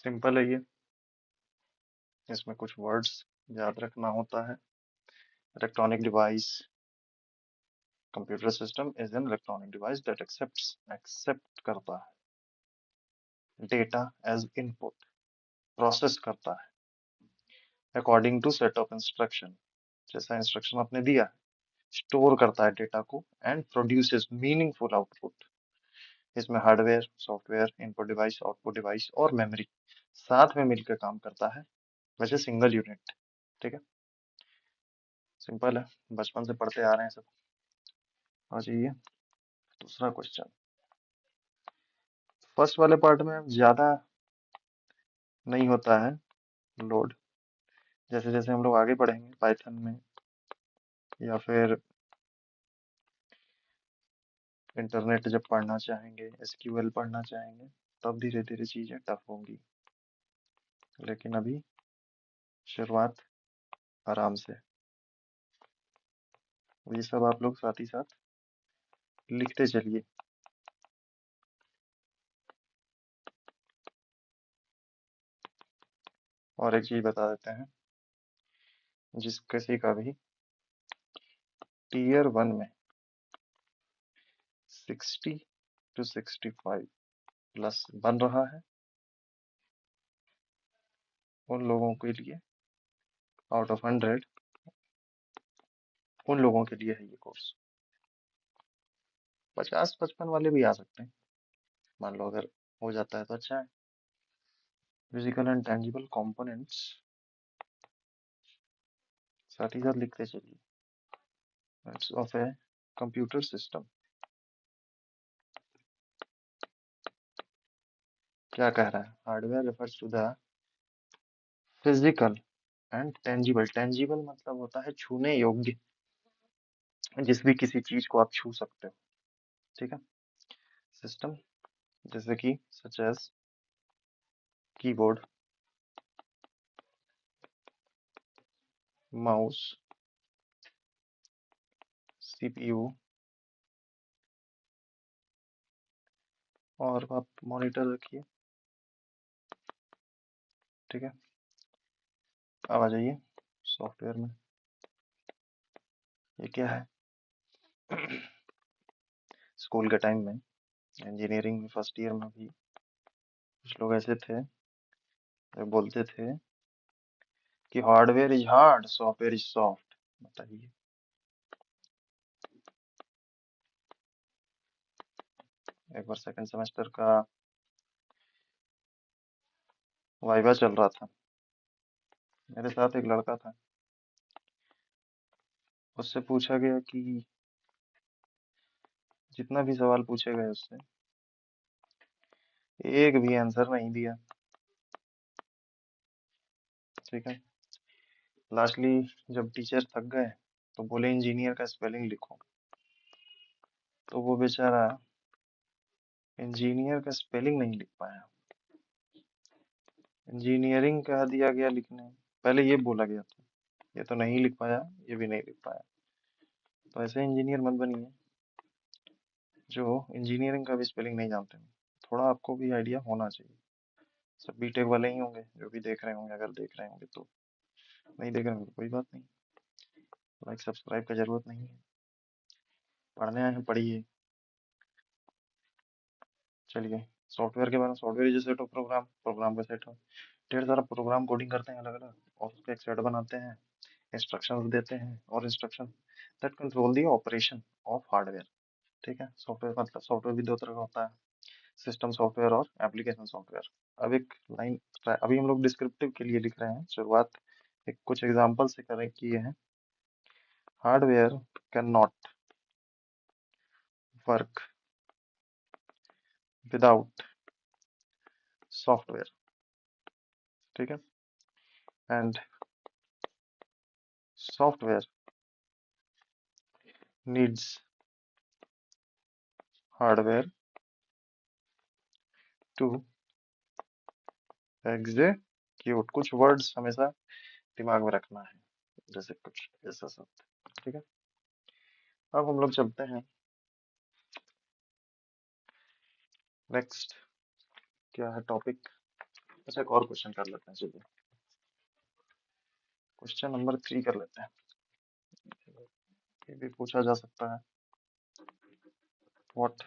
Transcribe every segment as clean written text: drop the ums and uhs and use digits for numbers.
Simple है ये। इसमें कुछ वर्ड्स याद रखना होता है। Electronic device, computer system is an electronic device that accept करता है डेटा एज इनपुट, प्रोसेस करता है according to set of instruction, जैसा इंस्ट्रक्शन आपने दिया है, स्टोर करता है डेटा को एंड प्रोड्यूसेस मीनिंगफुल आउटपुट। इसमें hardware, software, input device, output device और मेमोरी साथ में मिलकर काम करता है, वैसे सिंगल यूनिट। ठीक है, सिंपल है, बचपन से पढ़ते आ रहे हैं सब। आ जाइए दूसरा क्वेश्चन। फर्स्ट वाले पार्ट में ज्यादा नहीं होता है लोड, जैसे जैसे हम लोग आगे बढ़ेंगे पाइथन में या फिर इंटरनेट जब पढ़ना चाहेंगे, एसक्यूएल पढ़ना चाहेंगे, तब धीरे धीरे चीजें टफ होंगी। लेकिन अभी शुरुआत आराम से। ये सब आप लोग साथ ही साथ लिखते चलिए। और एक चीज बता देते हैं, जिस किसी का भी टीयर 1 में 60 to 65 प्लस बन रहा है, उन लोगों के लिए आउट ऑफ 100, उन लोगों के लिए है ये कोर्स। 50-55 वाले भी आ सकते हैं, मान लो अगर हो जाता है तो अच्छा है। फिजिकल एंड टेंजिबल कंपोनेंट्स साथ ही साथ लिखते चलिए ऑफ ए कंप्यूटर सिस्टम। क्या कह रहा है? Hardware refers to the physical and tangible. Tangible मतलब होता है छूने योग्य, जिस भी किसी चीज को आप छू सकते हो। ठीक है, सिस्टम जैसे कि such as keyboard, mouse, CPU, और आप मॉनिटर रखिए। ठीक है, अब आ जाइए सॉफ्टवेयर में। ये क्या है? स्कूल के टाइम में, इंजीनियरिंग में फर्स्ट ईयर में भी कुछ लोग ऐसे थे जो बोलते थे कि hardware is hard, software is soft. बताइए, एक बार सेकंड सेमेस्टर का वाइवा चल रहा था, मेरे साथ एक लड़का था। उससे पूछा गया कि जितना भी सवाल पूछे गए उससे, एक भी आंसर नहीं दिया। ठीक है, लास्टली जब टीचर थक गए तो बोले इंजीनियर का स्पेलिंग लिखो। तो वो बेचारा इंजीनियर का स्पेलिंग नहीं लिख पाया। इंजीनियरिंग कह दिया गया लिखने, पहले ये बोला गया था, ये तो नहीं लिख पाया, ये भी नहीं लिख पाया। तो ऐसे इंजीनियर मत बनिए जो इंजीनियरिंग का भी स्पेलिंग नहीं जानते हैं। थोड़ा आपको भी आइडिया होना चाहिए। सब बीटेक वाले ही होंगे जो भी देख रहे होंगे, अगर देख रहे होंगे तो। नहीं देख रहे होंगे तो कोई बात नहीं, लाइक सब्सक्राइब का जरूरत नहीं है। पढ़ने आए हैं, पढ़िए। चलिए, सॉफ्टवेयर के बारे में। Software is set of program, program का सेट है। ढेर सारा प्रोग्राम कोडिंग करते हैं अलग अलग, और उसका एक सेट बनाते हैं, इंस्ट्रक्शंस देते हैं, और instruction that control the operation of hardware. ठीक है, सॉफ्टवेयर मतलब सॉफ्टवेयर भी दो तरह का होता है, सिस्टम सॉफ्टवेयर और एप्लीकेशन सॉफ्टवेयर। अब एक लाइन, अभी हम लोग डिस्क्रिप्टिव के लिए लिख रहे हैं, शुरुआत एक कुछ एग्जांपल से करें किए हैं। Hardware cannot work without software. ठीक है, and software needs hardware to execute. कुछ वर्ड्स हमेशा दिमाग में रखना है, जैसे कुछ ऐसा सब। ठीक है, अब हम लोग चलते हैं नेक्स्ट। क्या है टॉपिक? अच्छा, एक और क्वेश्चन कर लेते हैं, चलिए क्वेश्चन नंबर 3 कर लेते हैं। ये भी पूछा जा सकता है। व्हाट,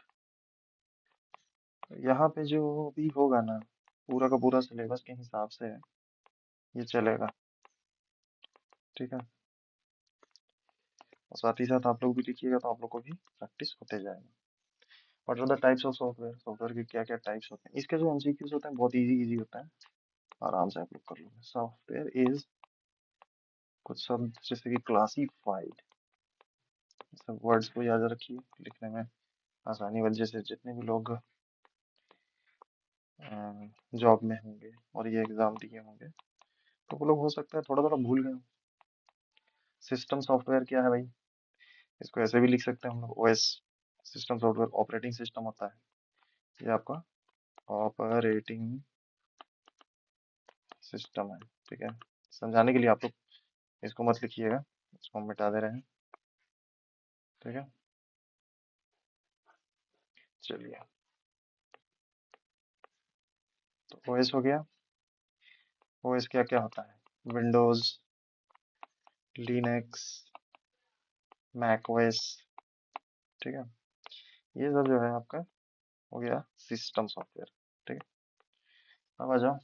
यहाँ पे जो भी होगा ना, पूरा का पूरा सिलेबस के हिसाब से ये चलेगा, ठीक है। और साथ ही साथ आप लोग भी लिखिएगा तो आप लोग को भी प्रैक्टिस होते जाएगा। What are the types of software, software के क्या क्या टाइप्स होते हैं। इसके जो एमसीक्यूज होते हैं बहुत इजी इजी होता है, आराम से आप लोग कर लोगे। सॉफ्टवेयर इज कुछ शब्द जैसे कि क्लासीफाइड, सब वर्ड्स को याद रखिए, लिखने में आसानी वाली। जैसे जितने भी लोग जॉब में होंगे और ये एग्जाम दिए होंगे तो वो लोग हो सकता है थोड़ा थोड़ा भूल गए। सिस्टम सॉफ्टवेयर क्या है भाई, इसको ऐसे भी लिख सकते हैं हम लोग, OS. System software operating system होता है, ये आपका ऑपरेटिंग सिस्टम है, ठीक है। समझाने के लिए आप लोग इसको मत लिखिएगा, इसको हम मिटा दे रहे हैं, ठीक है। चलिए, तो ओएस हो गया। ओएस क्या क्या होता है, विंडोज, लिनक्स, मैक ओएस, ठीक है। ये सब जो है आपका हो गया सिस्टम सॉफ्टवेयर, ठीक है। अब आ जाओ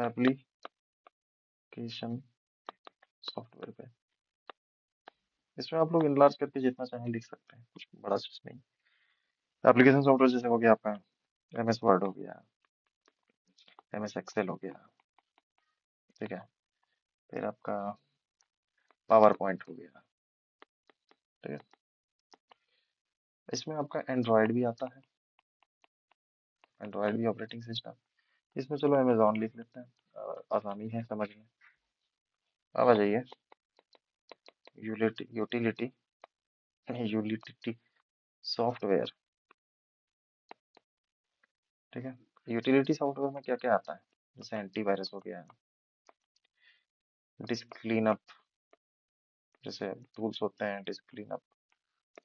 एप्लीकेशन सॉफ्टवेयर पे। इसमें आप लोग इनलार्ज करके जितना चाहें लिख सकते हैं, कुछ बड़ा चीज नहीं। एप्लीकेशन सॉफ्टवेयर जैसे हो गया आपका एमएस वर्ड हो गया, एमएस एक्सेल हो गया, ठीक है। फिर आपका पावर पॉइंट हो गया, ठीक है। इसमें आपका एंड्रॉयड भी आता है, एंड्रॉयड भी ऑपरेटिंग सिस्टम। इसमें चलो अमेजोन लिख लेते हैं, आसानी है समझ में। अब आ जाइए यूटिलिटी यूटिलिटी सॉफ्टवेयर, ठीक है। यूटिलिटी सॉफ्टवेयर में क्या क्या आता है, जैसे एंटीवायरस हो गया, डिस्क क्लीनअप, जैसे टूल्स होते हैं, डिस्क क्लीनअप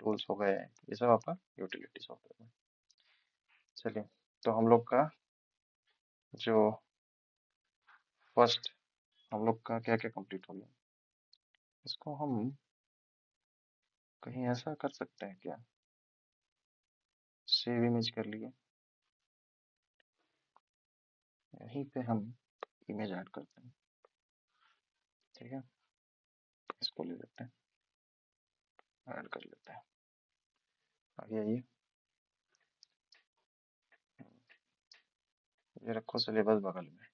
टूल्स हो गए, ये सब आपका यूटिलिटी सॉफ्टवेयर में। चलिए, तो हम लोग का जो फर्स्ट हम लोग का क्या क्या कंप्लीट हो गया। इसको हम कहीं ऐसा कर सकते हैं क्या, सेव इमेज कर लिए, यहीं पे हम इमेज ऐड करते हैं, ठीक है। इसको ले लेते हैं, ऐड कर लेते हैं। आगे आइए, ये रखो सिलेबस बगल में,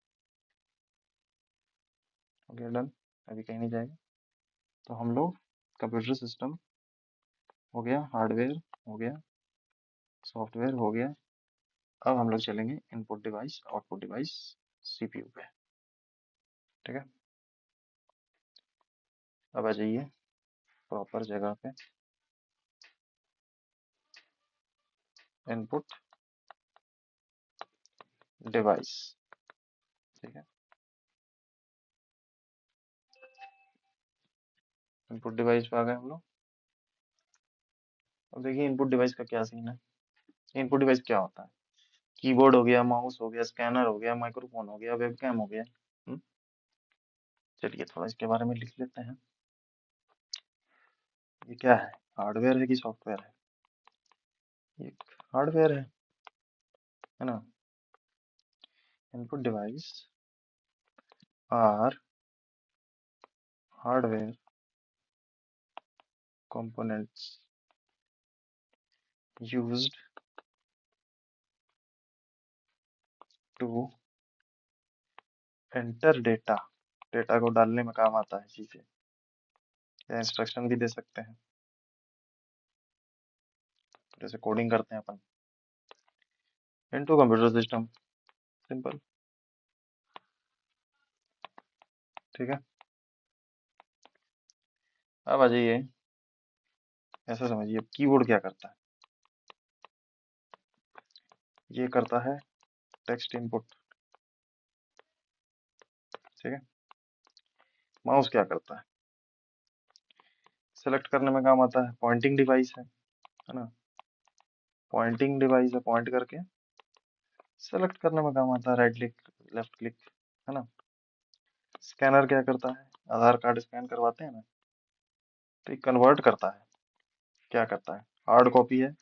हो गया डन, अभी कहीं नहीं जाएगा। तो हम लोग कंप्यूटर सिस्टम हो गया, हार्डवेयर हो गया, सॉफ्टवेयर हो गया। अब हम लोग चलेंगे input device output device CPU पे, ठीक है। अब आ जाइए प्रॉपर जगह पे, इनपुट डिवाइस, ठीक है। इनपुट डिवाइस पे आ गए हम लोग। अब देखिए इनपुट डिवाइस का क्या सीन है। इनपुट डिवाइस क्या होता है, कीबोर्ड हो गया, माउस हो गया, स्कैनर हो गया, माइक्रोफोन हो गया, वेबकैम हो गया। चलिए थोड़ा इसके बारे में लिख लेते हैं। ये क्या है, हार्डवेयर है कि सॉफ्टवेयर है, ये हार्डवेयर है ना। Input device are hardware components used to enter data, data को डालने में काम आता है चीजें, या इंस्ट्रक्शन भी दे सकते हैं, जैसे कोडिंग करते हैं अपन, इनटू कंप्यूटर सिस्टम, सिंपल, ठीक है। अब आ जाइए, ऐसा समझिए कीबोर्ड क्या करता है, ये करता है टेक्स्ट इनपुट, ठीक है। माउस क्या करता है, सेलेक्ट करने में काम आता है, पॉइंटिंग डिवाइस है ना। पॉइंटिंग डिवाइस है, पॉइंट करके सेलेक्ट करने में काम आता है, राइट क्लिक लेफ्ट क्लिक, है ना। स्कैनर क्या करता है, आधार कार्ड स्कैन करवाते हैं ना, तो ये कन्वर्ट करता है, क्या करता है, हार्ड कॉपी है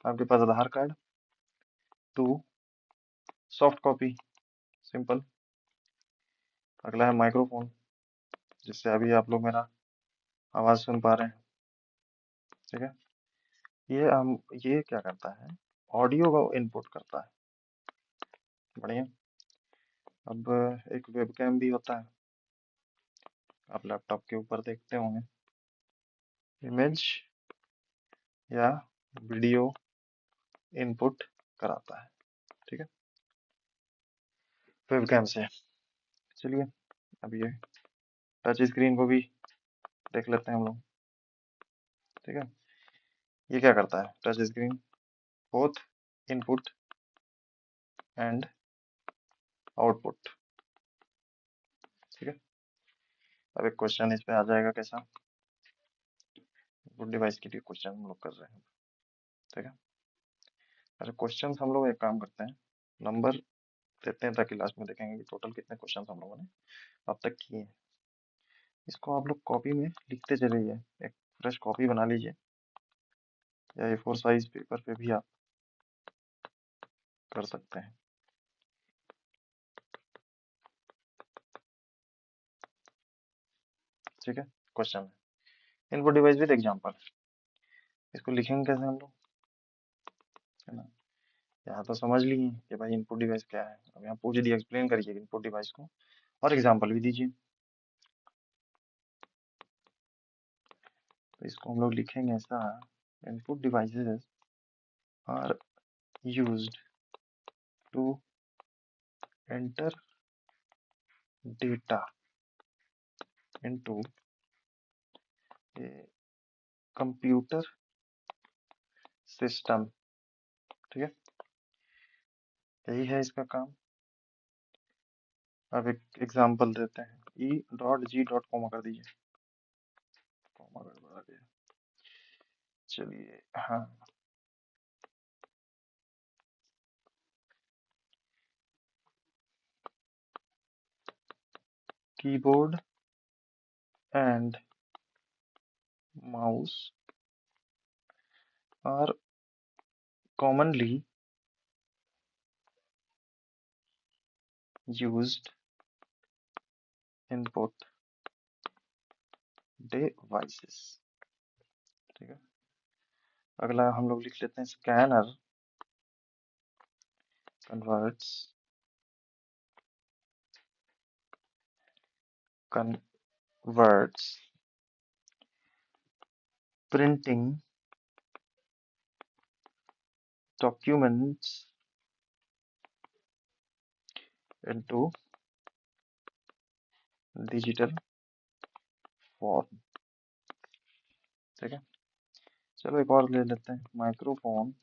आपके पास Aadhaar card to soft copy, simple. अगला है माइक्रोफोन, जिससे अभी आप लोग मेरा आवाज सुन पा रहे हैं, ठीक है। ये क्या करता है, ऑडियो को इनपुट करता है, बढ़िया। अब एक वेबकैम भी होता है, आप लैपटॉप के ऊपर देखते होंगे, इमेज या वीडियो इनपुट कराता है, ठीक है, वेबकैम से। चलिए अब ये टच स्क्रीन को भी देख लेते हैं हम लोग, ठीक है। ये क्या करता है, touch screen both input and output, ठीक है। अब एक क्वेश्चन इस पे आ जाएगा कैसा, गुड डिवाइस के लिए क्वेश्चन हम लोग कर रहे हैं, ठीक है। अच्छा क्वेश्चन हम लोग एक काम करते हैं, नंबर देते हैं ताकि लास्ट में देखेंगे कि टोटल कितने क्वेश्चन हम लोगों ने अब तक किए हैं। इसको आप लोग कॉपी में लिखते चलिए, एक फ्रेश कॉपी बना लीजिए, या A4 साइज पेपर पे भी आप कर सकते हैं, ठीक है। क्वेश्चन है इनपुट डिवाइस विद एग्जांपल, इसको लिखेंगे कैसे हम लोग, है ना। यहाँ तो समझ लिए कि भाई इनपुट डिवाइस क्या है, अब यहाँ पूछ दिया एक्सप्लेन करिए इनपुट डिवाइस को और एग्जांपल भी दीजिए, तो इसको हम लोग लिखेंगे ऐसा, input devices are used to enter data into a computer system, ठीक है, यही है इसका काम। अब एक एग्जांपल देते हैं, E.G.कॉमा कर दीजिए, कॉमा गड़बड़ा गया, चलिए हाँ, keyboard and mouse are commonly used input devices, ठीक है। अगला हम लोग लिख लेते हैं, scanner converts printing documents into digital form, ठीक है। चलो एक और ले लेते हैं, microphone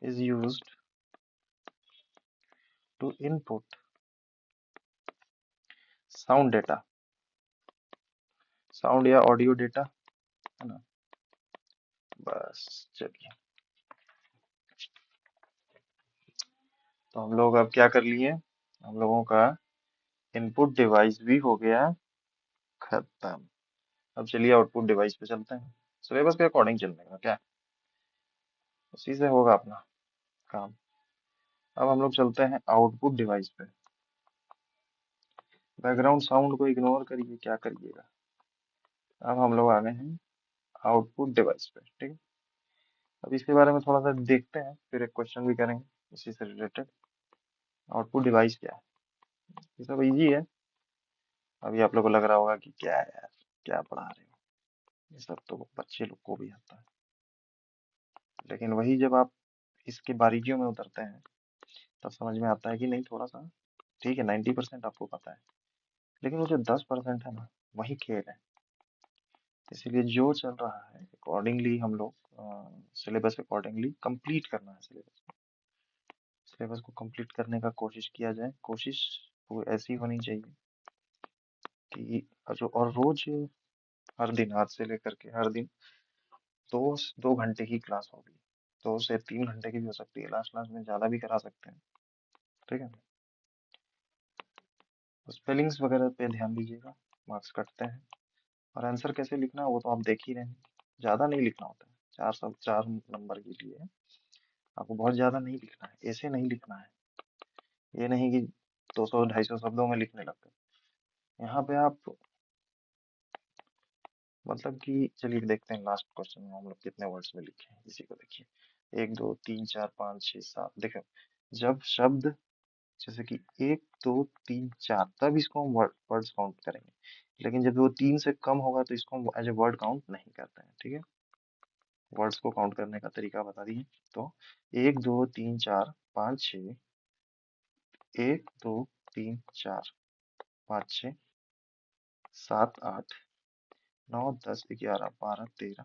is used to input sound data, sound या ऑडियो डेटा, है ना। बस चलिए, तो हम लोग अब क्या कर लिए, हम लोगों का इनपुट डिवाइस भी हो गया खत्म। अब चलिए आउटपुट डिवाइस पे चलते हैं, सिलेबस के अकॉर्डिंग चलने का क्या, उसी से होगा अपना काम। अब हम लोग चलते हैं आउटपुट डिवाइस पे, बैकग्राउंड साउंड को इग्नोर करिए, क्या करिएगा। अब हम लोग आ गए हैं आउटपुट डिवाइस पे, ठीक है। अब इसके बारे में थोड़ा सा देखते हैं, फिर एक क्वेश्चन भी करेंगे इसी से रिलेटेड, आउटपुट डिवाइस क्या है। ये सब इजी है, अभी आप लोग को लग रहा होगा कि क्या है यार, क्या पढ़ा रहे हो, ये सब तो बच्चे लोग को भी आता है, लेकिन वही जब आप इसके बारीकियों में उतरते हैं तब समझ में आता है कि नहीं, थोड़ा सा ठीक है, 90% आपको पता है, लेकिन वो जो 10% है ना, वही खेल है। इसीलिए जो चल रहा है अकॉर्डिंगली हम लोग सिलेबस अकॉर्डिंगली कंप्लीट करना है, सिलेबस को कंप्लीट करने का कोशिश किया जाए, कोशिश वो ऐसी होनी चाहिए कि जो और रोज हर दिन, आज से लेकर के हर दिन दो 2 घंटे की क्लास होगी, 2 से 3 घंटे की भी हो सकती है, लास्ट लास्ट में ज़्यादा भी करा सकते हैं। ठीक है, स्पेलिंग्स वगैरह पे ध्यान दीजिएगा, मार्क्स कटते हैं। और आंसर कैसे लिखना है वो तो आप देख ही रहे हैं, ज़्यादा नहीं लिखना होता है। 4 नंबर के लिए आपको बहुत ज़्यादा नहीं लिखना है, ऐसे नहीं लिखना है। ये नहीं कि 200-250 शब्दों में लिखने लगते हैं। यहाँ पे आप मतलब कि चलिए देखते हैं लास्ट क्वेश्चन में हम लोग कितने वर्ड्स में लिखे हैं, इसी को देखिए। 1 2 3 4 5 6 7, देखो जब शब्द जैसे कि 1 2 3 4 तब इसको हम वर्ड्स काउंट करेंगे, लेकिन जब वो 3 से कम होगा तो इसको हम एज ए वर्ड काउंट नहीं करते हैं। ठीक है, वर्ड्स को काउंट करने का तरीका बता दिए। तो 1 2 3 4 5 6, 1 2 3 4 5 6 7 8 9 10 11 12 13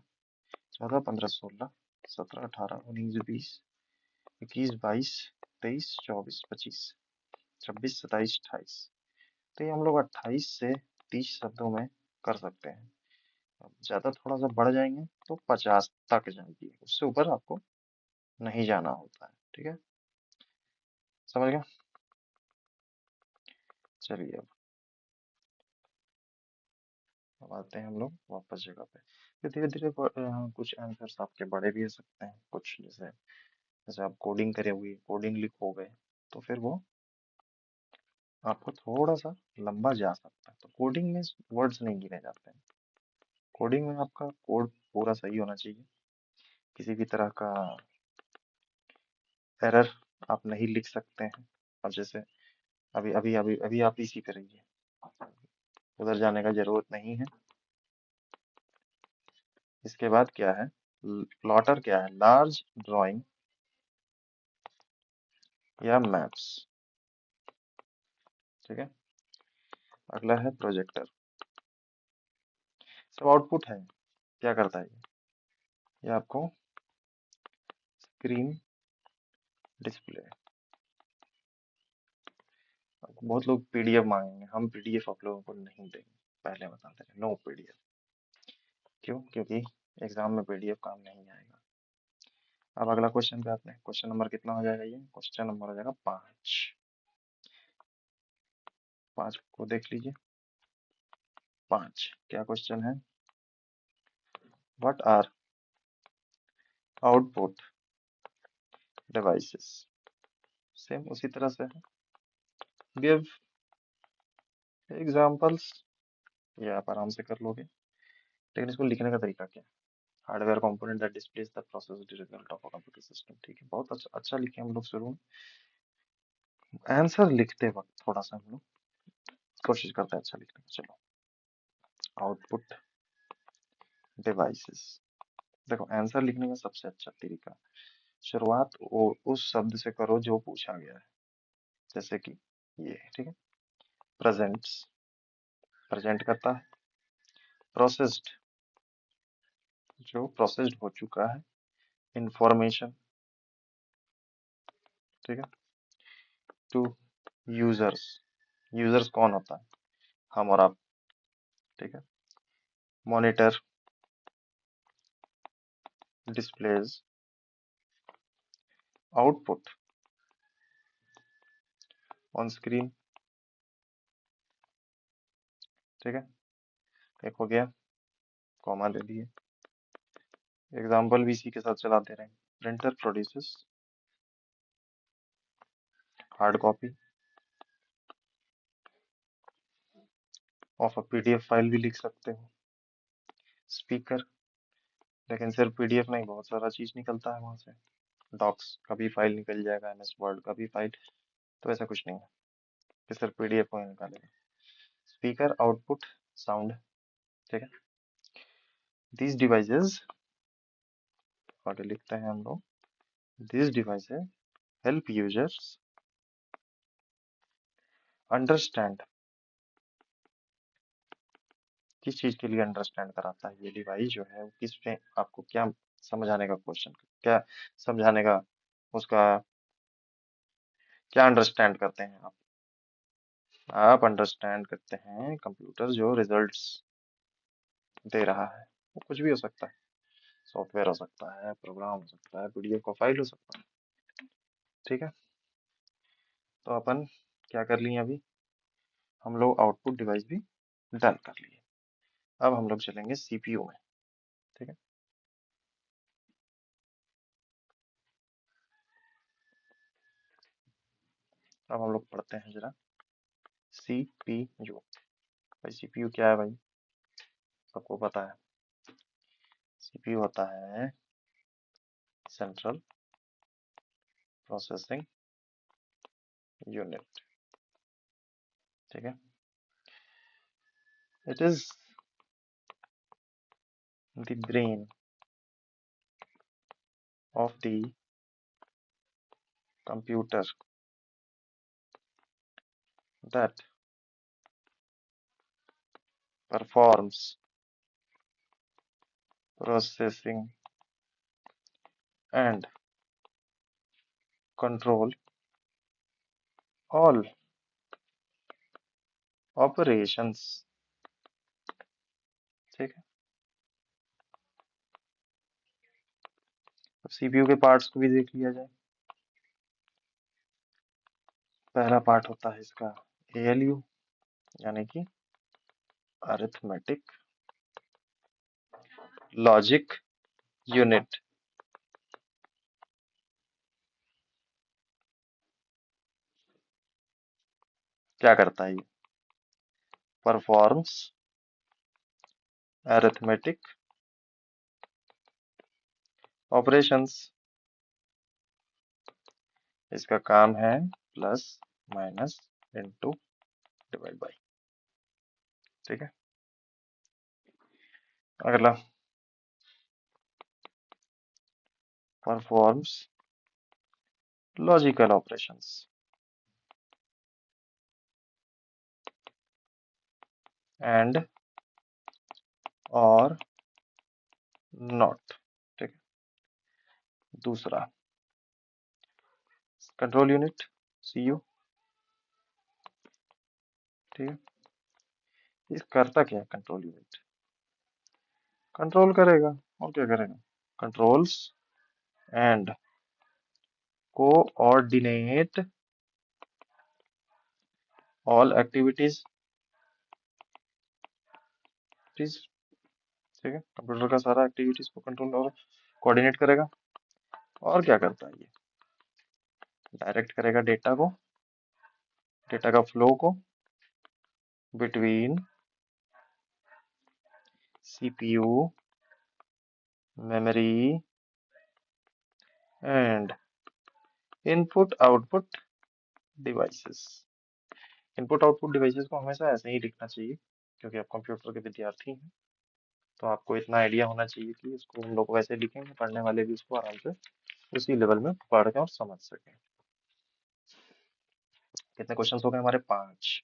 14 15 16 17 18 19 20 21 22 23 24 25 26 27 28। तो ये हम लोग 28 से 30 शब्दों में कर सकते हैं। अब ज्यादा थोड़ा सा बढ़ जाएंगे तो 50 तक जाएंगे, उससे ऊपर आपको नहीं जाना होता है। ठीक है, समझ गए? चलिए अब आते हैं हम लोग वापस जगह पे। फिर धीरे धीरे कुछ आंसर्स आपके बड़े भी हो सकते हैं, कुछ जैसे जैसे आप कोडिंग करे हुए कोडिंग लिखोगे तो फिर वो आपको थोड़ा सा लंबा जा सकता है। तो कोडिंग में वर्ड्स नहीं गिने जाते हैं। कोडिंग में आपका कोड पूरा सही होना चाहिए, किसी भी तरह का एरर आप नहीं लिख सकते हैं। अब जैसे अभी अभी अभी अभी आप इसी पे रहिए, उधर जाने का जरूरत नहीं है। इसके बाद क्या है, प्लॉटर क्या है, लार्ज ड्राइंग या मैप्स। ठीक है, अगला है प्रोजेक्टर। सब आउटपुट है, क्या करता है ये आपको स्क्रीन डिस्प्ले। बहुत लोग पीडीएफ मांगेंगे, हम पीडीएफ आप लोगों को नहीं देंगे, पहले बता दे रहे, नो पीडीएफ। क्यों? क्योंकि एग्जाम में पीडीएफ काम नहीं आएगा। अब अगला क्वेश्चन पे आते हैं। क्वेश्चन नंबर कितना हो जाएगा, ये क्वेश्चन नंबर हो जाएगा 5। 5 को देख लीजिए। 5 क्या क्वेश्चन है, what are output devices. Same उसी तरह से है, गिव एग्जांपल्स, ये आप आराम से कर लोगे। लेकिन इसको लिखने का तरीका क्या है, hardware component that displace the processed result of a computer system. ठीक है, बहुत अच्छा अच्छा लिखे हम लोग शुरू में। आंसर लिखते वक्त थोड़ा सा हम लोग कोशिश करते हैं अच्छा लिखने की। चलो, आउटपुट डिवाइसेस। देखो आंसर लिखने का सबसे अच्छा तरीका, शुरुआत उस शब्द से करो जो पूछा गया है। जैसे कि ये, ठीक है, प्रेजेंट्स, प्रेजेंट करता है। प्रोसेस्ड, जो प्रोसेस्ड हो चुका है। इंफॉर्मेशन, ठीक है। टू यूजर्स, यूजर्स कौन होता है, हम और आप। ठीक है, monitor, displays output on screen. ठीक है, एक हो गया, कॉमा दे दिए। एग्जाम्पल भी इसी के साथ चलाते रहें। Printer produces hard copy of a PDF file भी लिख सकते हो। स्पीकर, लेकिन सिर्फ पीडीएफ नहीं, बहुत सारा चीज निकलता है वहां से। डॉक्स का भी फाइल निकल जाएगा, एमएस वर्ड का भी फाइल। तो ऐसा कुछ नहीं है कि सिर्फ पीडीएफ को ही निकालेगा। Speaker, output, sound. ठीक है, these devices, आगे लिखते हैं हम लोग, these devices help users understand। किस चीज के लिए अंडरस्टैंड कराता है ये डिवाइस जो है, वो किस पे आपको क्या समझाने का क्वेश्चन, क्या समझाने का, उसका क्या अंडरस्टैंड करते हैं आप अंडरस्टैंड करते हैं कंप्यूटर जो रिजल्ट्स दे रहा है, वो कुछ भी हो सकता है। सॉफ्टवेयर हो सकता है, प्रोग्राम हो सकता है, पीडीएफ का फाइल हो सकता है। ठीक है, तो अपन क्या कर लिए अभी, हम लोग आउटपुट डिवाइस भी डन कर लिए। अब हम लोग चलेंगे सीपीयू में। ठीक है, अब हम लोग पढ़ते हैं जरा सीपीयू। भाई सीपीयू क्या है भाई, सबको पता है। सीपीयू होता है सेंट्रल प्रोसेसिंग यूनिट। ठीक है, it is the brain of the computer that performs processing and control all operations। ठीक है, अब सीपीयू के पार्ट्स को भी देख लिया जाए। पहला पार्ट होता है इसका एएलयू, यानी कि अरिथमेटिक लॉजिक यूनिट। क्या करता है ये, परफॉर्म्स अरिथमेटिक ऑपरेशंस। इसका काम है plus minus into divide by. ठीक है, अगला परफॉर्म्स लॉजिकल ऑपरेशंस एंड और नॉट। ठीक है, दूसरा कंट्रोल यूनिट सीयू। ठीक है, ये करता क्या है कंट्रोल यूनिट, कंट्रोल करेगा और क्या करेगा, controls and coordinate all activities. ठीक है, कंप्यूटर का सारा एक्टिविटीज को कंट्रोल और कोऑर्डिनेट करेगा। और क्या करता है ये, डायरेक्ट करेगा डेटा का फ्लो को between CPU, memory and input output devices. Input output devices को हमेशा ऐसे ही लिखना चाहिए, क्योंकि आप कंप्यूटर के विद्यार्थी हैं, तो आपको इतना आइडिया होना चाहिए कि इसको हम लोग वैसे लिखेंगे, पढ़ने वाले भी इसको आराम से उसी लेवल में पढ़ के और समझ सकें। कितने क्वेश्चंस हो गए हमारे, 5।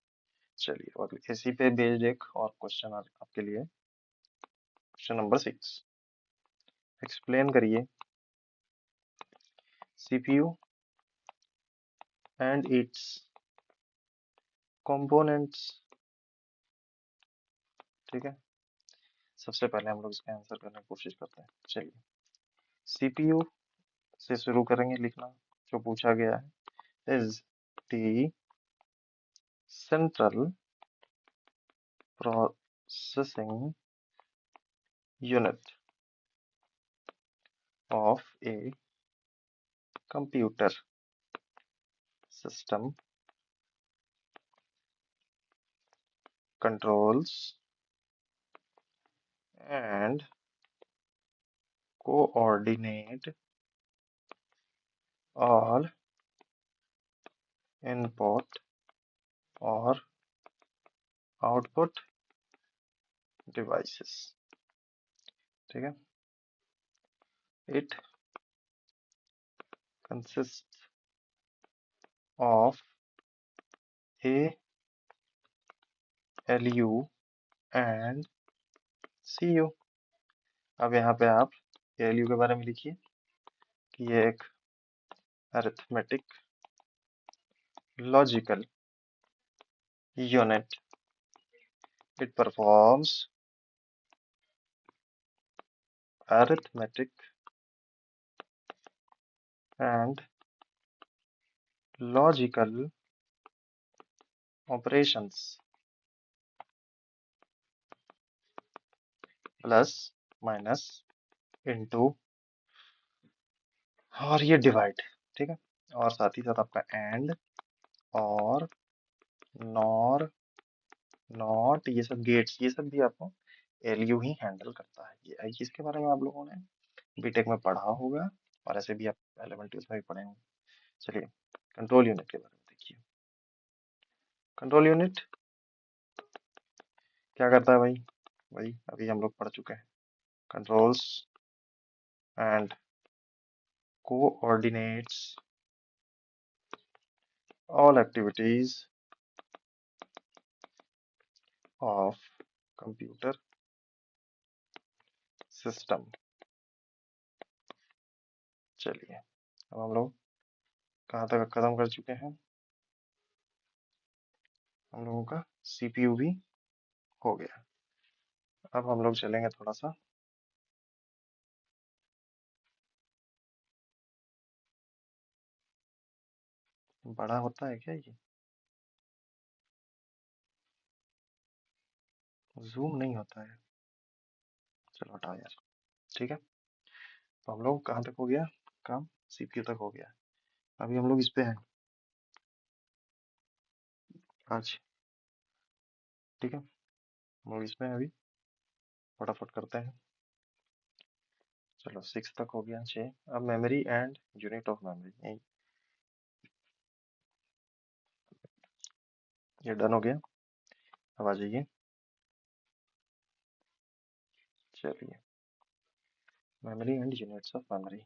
चलिए, और इसी पे बेस्ड एक और क्वेश्चन आपके लिए, क्वेश्चन नंबर 6। एक्सप्लेन करिए सीपीयू एंड इट्स कंपोनेंट्स। ठीक है, सबसे पहले हम लोग इसका आंसर करने की कोशिश करते हैं। चलिए, सीपीयू से शुरू करेंगे लिखना, जो पूछा गया है is the central processing unit of a computer system, controls and coordinate all input or output devices। ठीक है, it consists of a LU and CU। अब यहाँ पे आप ALU के बारे में लिखिए कि ये एक arithmetic logical unit, it performs arithmetic and logical operations plus minus into और ये डिवाइड, ठीक है। और साथ ही साथ आपका एंड और नॉर नॉट ये सब गेट्स ये सब भी आपको एलयू ही हैंडल करता है। ये इसके बारे में आप लोगों ने बीटेक में पढ़ा होगा और ऐसे भी आप 11 में भी पढ़े होंगे। चलिए कंट्रोल यूनिट के बारे में देखिए। कंट्रोल यूनिट क्या करता है भाई? भाई अभी हम लोग पढ़ चुके हैं, controls and coordinates all activities of computer system। चलिए अब हम लोग कहाँ तक खत्म कर चुके हैं? हम लोगों का सीपीयू भी हो गया। अब हम लोग चलेंगे थोड़ा सा बड़ा होता है क्या ये? जूम नहीं होता है, चलो हटाओ यार। ठीक है, तो हम लोग कहाँ तक हो गया काम? सीपीयू तक हो गया। अभी हम लोग इस पे हैं आज, ठीक है। हम लोग इसमें हैं अभी, फटाफट करते हैं। चलो 6 तक हो गया, 6। अब memory and unit of memory, ये डन हो गया। अब आ जाइए, चलिए memory and units of memory.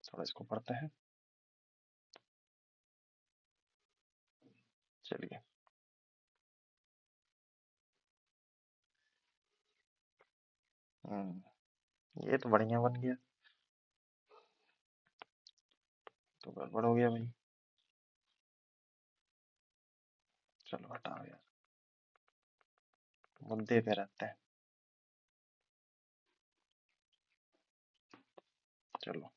थोड़ा इसको पढ़ते हैं, चलिए। ये तो बढ़िया बन गया, तो गड़बड़ हो गया भाई। चलो हटाओ यार, मुद्दे पे रहते हैं। चलो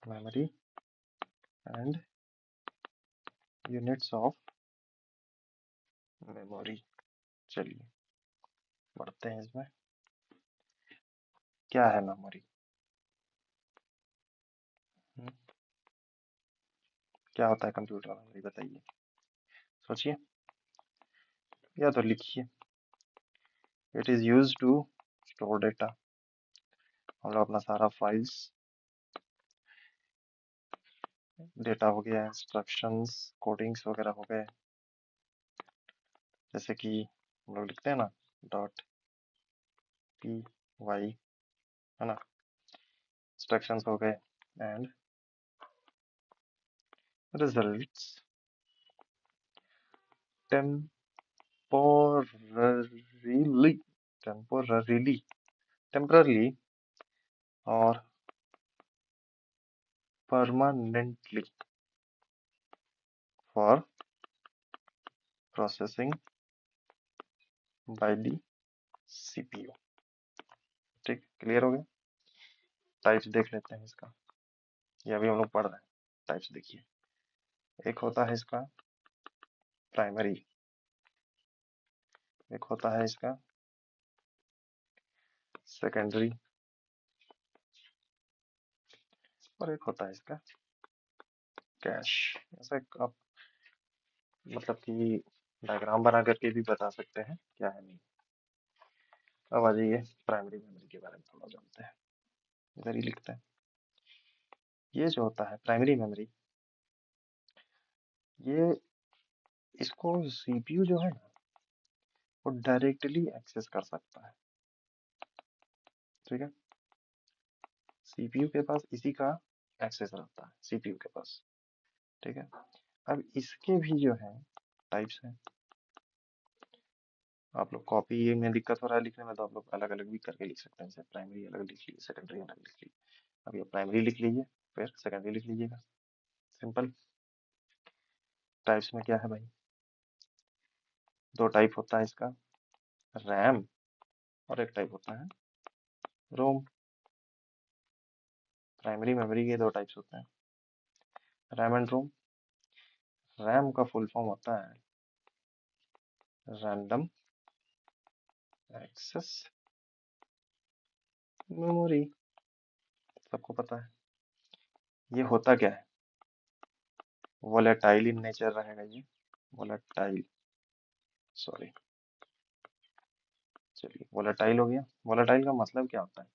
memory and units of memory. चलिए बढ़ते हैं इसमें। क्या है मेमोरी? क्या होता है कंप्यूटर मेमोरी, बताइए, सोचिए या तो लिखिए। It is use to store data. हम लोग अपना सारा फाइल्स, डेटा हो गया, इंस्ट्रक्शंस, कोडिंग्स वगैरह हो गए, जैसे कि हम लोग लिखते हैं ना डॉट पी वाई, है ना, इंस्ट्रक्शंस हो गए and results temporarily temporarily temporarily और permanently for processing by the CPU। ठीक, क्लियर हो गया। टाइप्स देख लेते हैं इसका, ये अभी हम लोग पढ़ रहे हैं। टाइप्स देखिए, एक होता है इसका प्राइमरी, एक होता है इसका सेकेंडरी, और एक होता है इसका कैश। ऐसा आप मतलब कि डायग्राम बना करके भी बता सकते हैं क्या है नहीं। अब आ जाइए प्राइमरी मेमोरी के बारे में थोड़ा जानते हैं, इधर ही लिखते हैं। ये जो होता है प्राइमरी मेमोरी, ये इसको सीपीयू जो है ना वो डायरेक्टली एक्सेस कर सकता है, ठीक है। सीपीयू के पास इसी का एक्सेस रहता है, सीपीयू के पास, ठीक है। अब इसके भी जो है टाइप्स हैं। आप लोग कॉपी में दिक्कत हो रहा है लिखने में, तो आप लोग अलग अलग भी करके लिख सकते हैं। जैसे प्राइमरी अलग लिख लीजिए, सेकेंडरी अलग लिख लीजिए। अब ये प्राइमरी लिख लीजिए, फिर सेकेंडरी लिख लीजिएगा, सिंपल। टाइप्स में क्या है भाई, दो टाइप होता है इसका, रैम, और एक टाइप होता है रोम। प्राइमरी मेमोरी के दो टाइप्स होते हैं, रैम एंड रोम। रैम का फुल फॉर्म होता है रैंडम एक्सेस मेमोरी, सबको पता है। ये होता क्या है, वोलेटाइल इन नेचर रहेगा ये, वोलेटाइल, सॉरी, चलिए वोलेटाइल हो गया। वोलेटाइल का मतलब क्या होता है,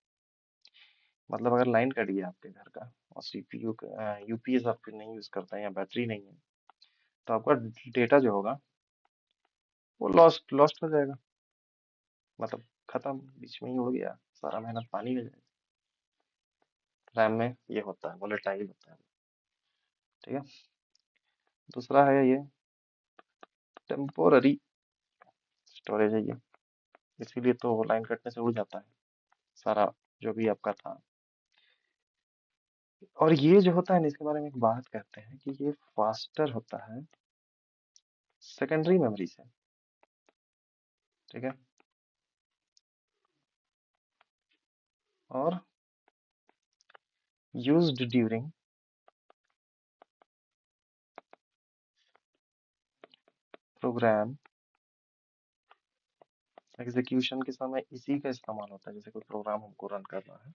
मतलब अगर लाइन कट गया आपके घर का और सीपीयू यूपीएस आप नहीं यूज करता है या बैटरी नहीं है, तो आपका डेटा जो होगा वो लॉस्ट लॉस्ट हो जाएगा, मतलब खत्म, बीच में ही उड़ गया, सारा मेहनत पानी में जाएगा। रैम में ये होता है, वोलेटाइल होता है, ठीक है। दूसरा है ये टेम्पोररी स्टोरेज है ये, इसीलिए तो लाइन कटने से उड़ जाता है सारा जो भी आपका था। और ये जो होता है ना, इसके बारे में एक बात कहते हैं कि ये फास्टर होता है सेकेंडरी मेमोरी से, ठीक है। और यूज्ड ड्यूरिंग प्रोग्राम एग्जीक्यूशन के समय इसी का इस्तेमाल होता है। जैसे कोई प्रोग्राम हमको रन करना है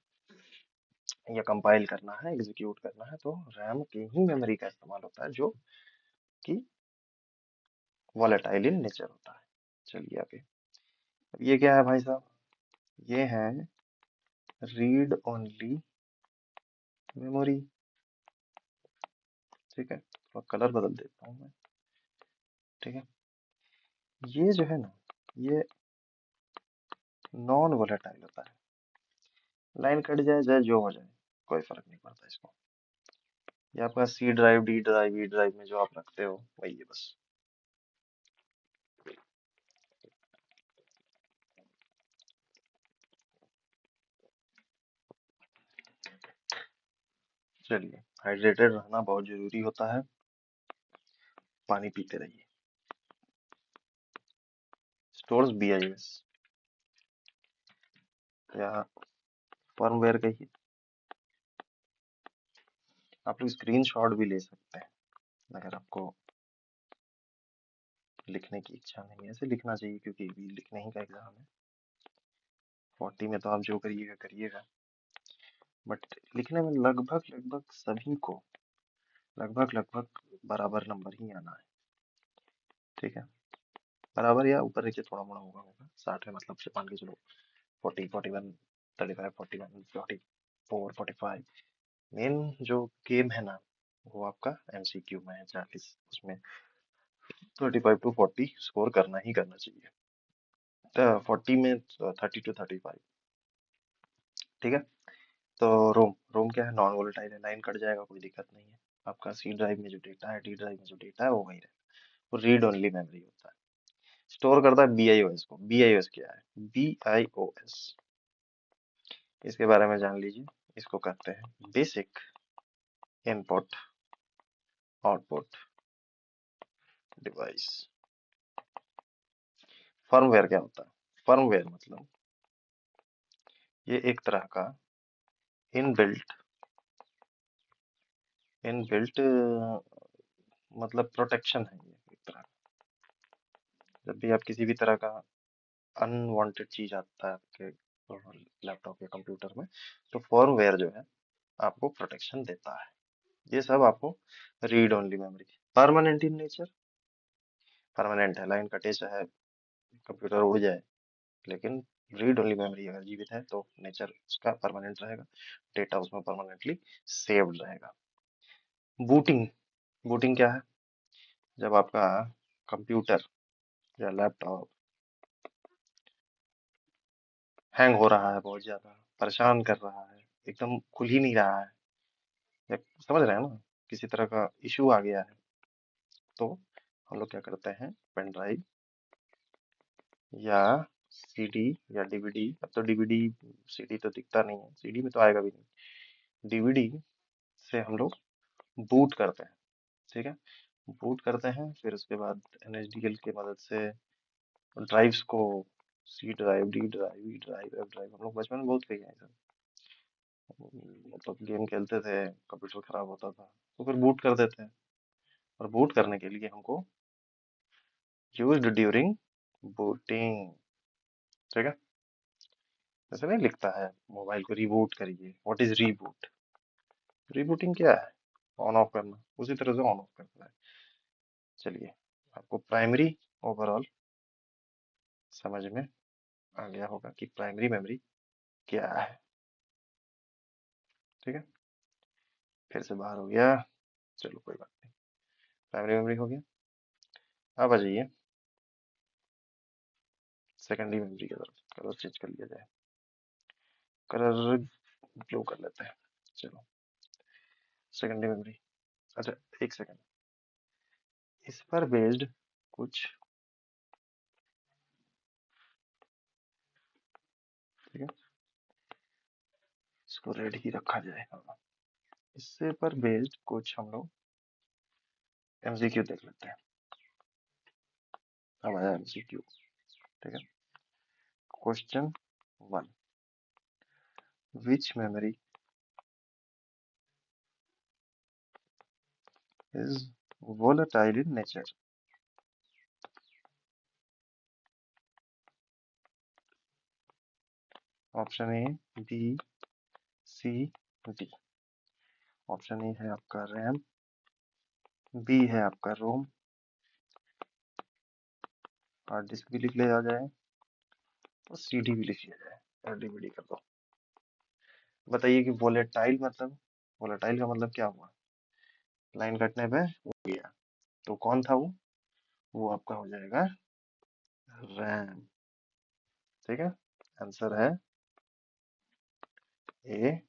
या कंपाइल करना है, एग्जीक्यूट करना है, तो रैम के ही मेमोरी का इस्तेमाल होता है, जो कि वॉलेटाइल इन नेचर होता है। चलिए आगे, अब ये क्या है भाई साहब, ये है रीड ओनली मेमोरी, ठीक है। थोड़ा कलर बदल देता हूँ मैं, ठीक है। ये जो है ना, ये नॉन वोलेटाइल होता है, लाइन कट जाए चाहे जो हो जाए कोई फर्क नहीं पड़ता इसको। ये आपका C drive, D drive, E drive में जो आप रखते हो वही है बस। चलिए, हाइड्रेटेड रहना बहुत जरूरी होता है, पानी पीते रहिए। स्टोर्स बीआईएस या फर्मवेयर कहिए, आप लोग स्क्रीनशॉट भी ले सकते हैं अगर आपको लिखने की इच्छा नहीं है। ऐसे लिखना चाहिए क्योंकि भी लिखने ही का एग्जाम है, 40 में तो आप जो करिएगा करिएगा, बट लिखने में लगभग लगभग सभी को लगभग लगभग बराबर नंबर ही आना है, ठीक है। बराबर या ऊपर नीचे थोड़ा मोड़ा होगा 60 में, मतलब से मान के चलो 40, 41, 35, 41, 44, 45। मेन जो गेम है ना, वो आपका एमसीक्यू में है 40, उसमें 35 to 40 स्कोर करना ही करना चाहिए, तो 40 में 30 to 35, ठीक है। तो रोम रोम क्या है, नॉन वोलेटाइल है, लाइन कट जाएगा कोई दिक्कत नहीं है। आपका सी ड्राइव में जो डेटा है, डी ड्राइव में जो डेटा है वो वही रहेगा, वो रीड ओनली मेमोरी होता है। स्टोर करता है बीआईओएस को। बीआईओएस क्या है, बीआईओएस, इसके बारे में जान लीजिए। इसको कहते हैं basic input output device. Firmware क्या होता है, फर्मवेयर मतलब ये एक तरह का इनबिल्ट इनबिल्ट मतलब प्रोटेक्शन है, ये एक तरह का। जब भी आप किसी भी तरह का अनवांटेड चीज आता है आपके लैपटॉप या कंप्यूटर में, तो फर्मवेयर जो है आपको प्रोटेक्शन देता है। ये सब आपको read only memory. Permanent in nature, permanent है, लाइन कटे चाहे कंप्यूटर उड़ जाए, लेकिन रीड ओनली मेमोरी अगर जीवित है तो नेचर उसका परमानेंट रहेगा, डेटा उसमें परमानेंटली सेव्ड रहेगा। बूटिंग, बूटिंग क्या है, जब आपका कंप्यूटर या लैपटॉप हैंग हो रहा है, बहुत ज्यादा परेशान कर रहा है, एकदम खुल ही नहीं रहा है, समझ रहे हैं ना, किसी तरह का इशू आ गया है तो हम लोग क्या करते हैं, पेन ड्राइव या सीडी या डीवीडी, अब तो डीवीडी सीडी तो दिखता नहीं है, सीडी में तो आएगा भी नहीं, डीवीडी से हम लोग बूट करते हैं। ठीक है, बूट करते हैं, फिर उसके बाद एनएसडीएल की मदद से ड्राइव्स को, C drive, D drive, E drive, F drive, हम लोग बचपन में बहुत किए हैं सर। मतलब गेम खेलते थे, कंप्यूटर खराब होता था तो फिर बूट कर देते हैं, और बूट करने के लिए हमको यूज्ड ड्यूरिंग बूटिंग। ठीक है, ऐसे नहीं लिखता है मोबाइल को रिबूट करिए, व्हाट इज रीबूट, रीबूटिंग क्या है, ऑन ऑफ करना, उसी तरह से ऑन ऑफ करना है। चलिए, आपको प्राइमरी ओवरऑल समझ में आ गया होगा कि प्राइमरी मेमोरी क्या है। ठीक है, फिर से बाहर हो गया, चलो कोई बात नहीं, प्राइमरी मेमोरी हो गया। अब आ जाइए सेकेंडरी मेमोरी की तरफ, कलर चेंज कर लिया जाए, कलर ब्लू कर लेते हैं। चलो, सेकेंडरी मेमोरी। अच्छा, एक सेकेंड, इस पर बेस्ड कुछ, ठीक है, इसको रेड ही रखा जाए। हाँ, इससे पर बेस्ड कुछ हम लोग एमसीक्यू देख लेते हैं। अब आया एमसीक्यू। ठीक है, question 1, which memory is volatile in nature? Option A, B, C, D. Option A है आपका रैम, बी है आपका रोम, हार्ड डिस्क भी लिख लिया जाए, और सीडी भी लिख लिया जाए, और डीवीडी कर दो। बताइए कि वोलेटाइल मतलब, वोलेटाइल का मतलब क्या हुआ, लाइन कटने पे हो गया, तो कौन था वो आपका हो जाएगा रैम। ठीक है, आंसर है ए,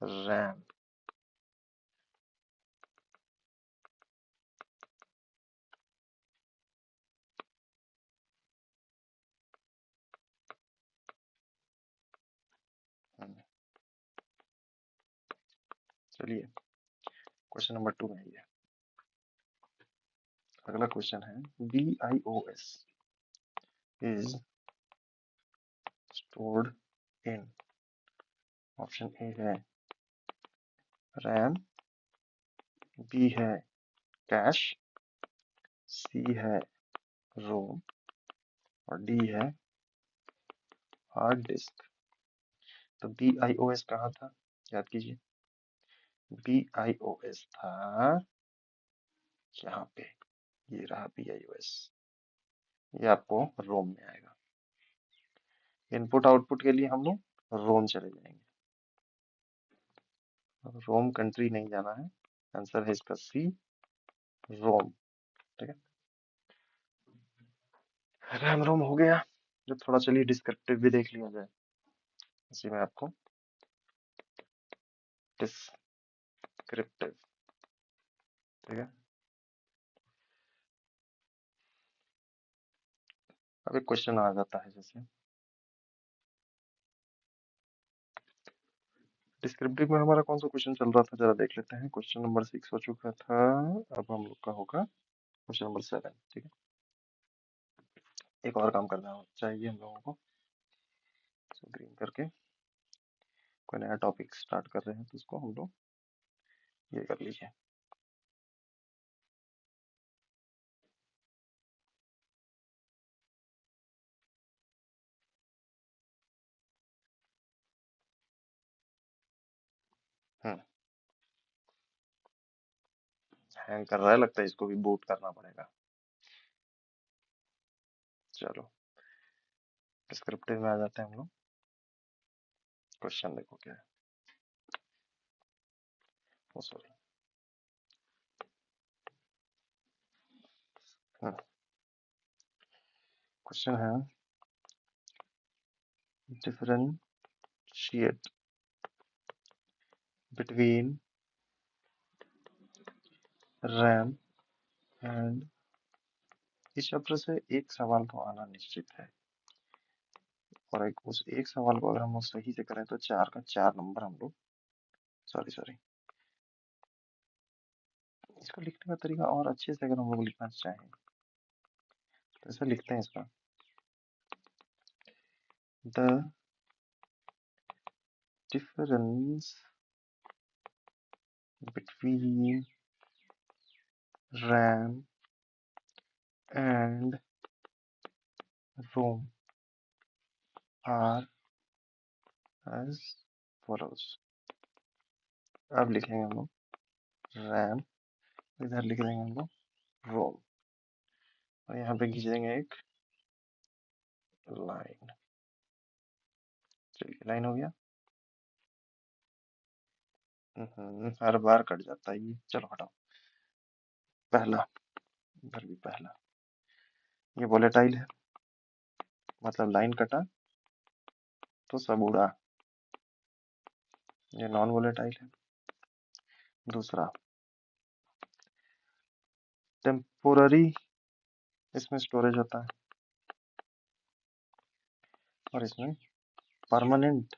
रैम। चलिए, क्वेश्चन नंबर 2 में ये अगला क्वेश्चन है, BIOS is stored in, option A है रैम, बी है कैश, सी है रोम, और डी है हार्ड डिस्क। तो BIOS कहाँ था, याद कीजिए, BIOS था यहाँ पे, ये रहा BIOS, ये आपको रोम में आएगा। इनपुट आउटपुट के लिए हम लोग रोम चले जाएंगे, रोम कंट्री नहीं जाना है, आंसर है इसका सी, रोम। ठीक है, रैम रोम हो गया। जो थोड़ा, चलिए डिस्क्रिप्टिव भी देख लिया जाए, इसी में आपको डिस्क्रिप्टिव। ठीक है, अब एक क्वेश्चन आ जाता है, जैसे डिस्क्रिप्टिव में हमारा कौन सा क्वेश्चन चल रहा था, जरा देख लेते हैं। क्वेश्चन नंबर 6 हो चुका था, अब हम लोग का होगा क्वेश्चन नंबर 7। ठीक है, एक और काम करना चाहिए हम लोगों को, ग्रीन करके कोई नया टॉपिक स्टार्ट कर रहे हैं तो उसको हम लोग ये कर लीजिए। हम्म, हैंग कर रहा है, लगता है इसको भी बूट करना पड़ेगा। चलो, डिस्क्रिप्टिव में आ जाते हैं हम लोग। क्वेश्चन देखो क्या है, ओ सॉरी, क्वेश्चन है, differentiate between रैम एंड, इस चैप्टर से एक सवाल तो आना निश्चित है, और उस एक सवाल को अगर हम लोग सही से करें तो 4 का 4 नंबर हम लोग, सॉरी, इसको लिखने का तरीका और अच्छे से अगर हम लोग लिखना चाहें तो ऐसा लिखते हैं इसका, the difference between RAM and ROM are as follows. अब लिखेंगे हम लोग रैम, इधर लिख देंगे हम लोग रोम, और यहाँ पे खींच देंगे एक लाइन। चलिए, लाइन हो गया। हर बार कट जाता है ये, चलो हटाओ। पहला, इधर भी पहला, ये वोलेटाइल है, मतलब लाइन कटा तो सब उड़ा, ये नॉन वोलेटाइल है। दूसरा, टेम्पोररी इसमें स्टोरेज होता है, और इसमें परमानेंट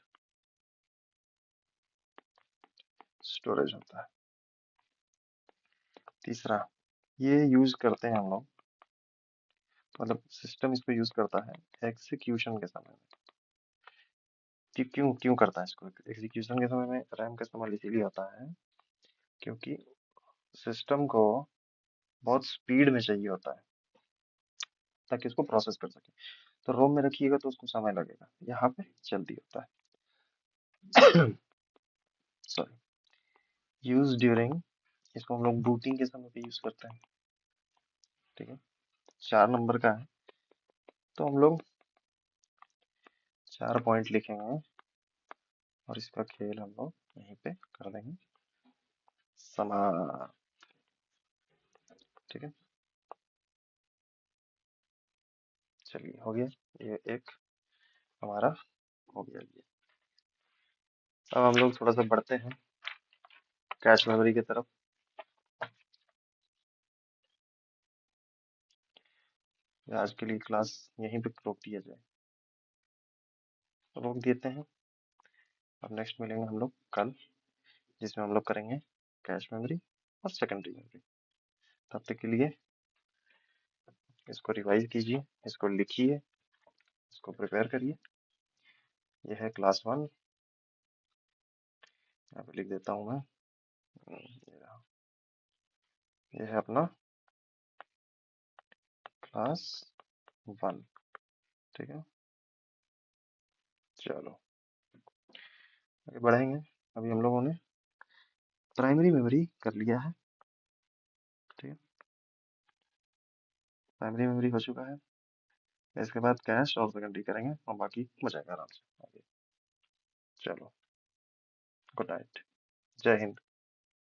स्टोरेज होता है। तीसरा, ये यूज करते हैं हम लोग, मतलब सिस्टम इसको यूज करता है एग्जीक्यूशन के समय में। क्यों क्यों करता है इसको एग्जीक्यूशन के समय में? रैम का इस्तेमाल इसीलिए होता है क्योंकि सिस्टम को बहुत स्पीड में चाहिए होता है ताकि उसको प्रोसेस कर सके। तो रोम में रखिएगा तो उसको समय लगेगा, यहाँ पे जल्दी होता है। सॉरी, यूज ड्यूरिंग, इसको हम लोग बूटिंग के समय पे यूज करते हैं, ठीक है। 4 नंबर का है, तो हम लोग 4 पॉइंट लिखेंगे, और इसका खेल हम लोग यहीं पे कर देंगे समाप्त, ठीक है। चलिए, हो गया ये एक हमारा, हो गया ये। अब हम लोग थोड़ा सा बढ़ते हैं कैश मेमोरी की तरफ। आज के लिए क्लास यहीं पे रोक दिया जाए, रोक देते हैं। अब नेक्स्ट मिलेंगे हम लोग कल, जिसमें हम लोग करेंगे कैश मेमोरी और सेकेंडरी मेमोरी। तब तक के लिए इसको रिवाइज कीजिए, इसको लिखिए, इसको प्रिपेयर करिए। यह है क्लास 1, यहाँ पे लिख देता हूँ मैं। ये है अपना क्लास 1, ठीक है। चलो आगे बढ़ेंगे। अभी हम लोगों ने प्राइमरी मेमोरी कर लिया है, ठीक है। प्राइमरी मेमोरी हो चुका है, इसके बाद कैश और सेकेंडरी करेंगे, और बाकी मजा आएगा आराम से आगे। चलो, गुड नाइट, जय हिंद।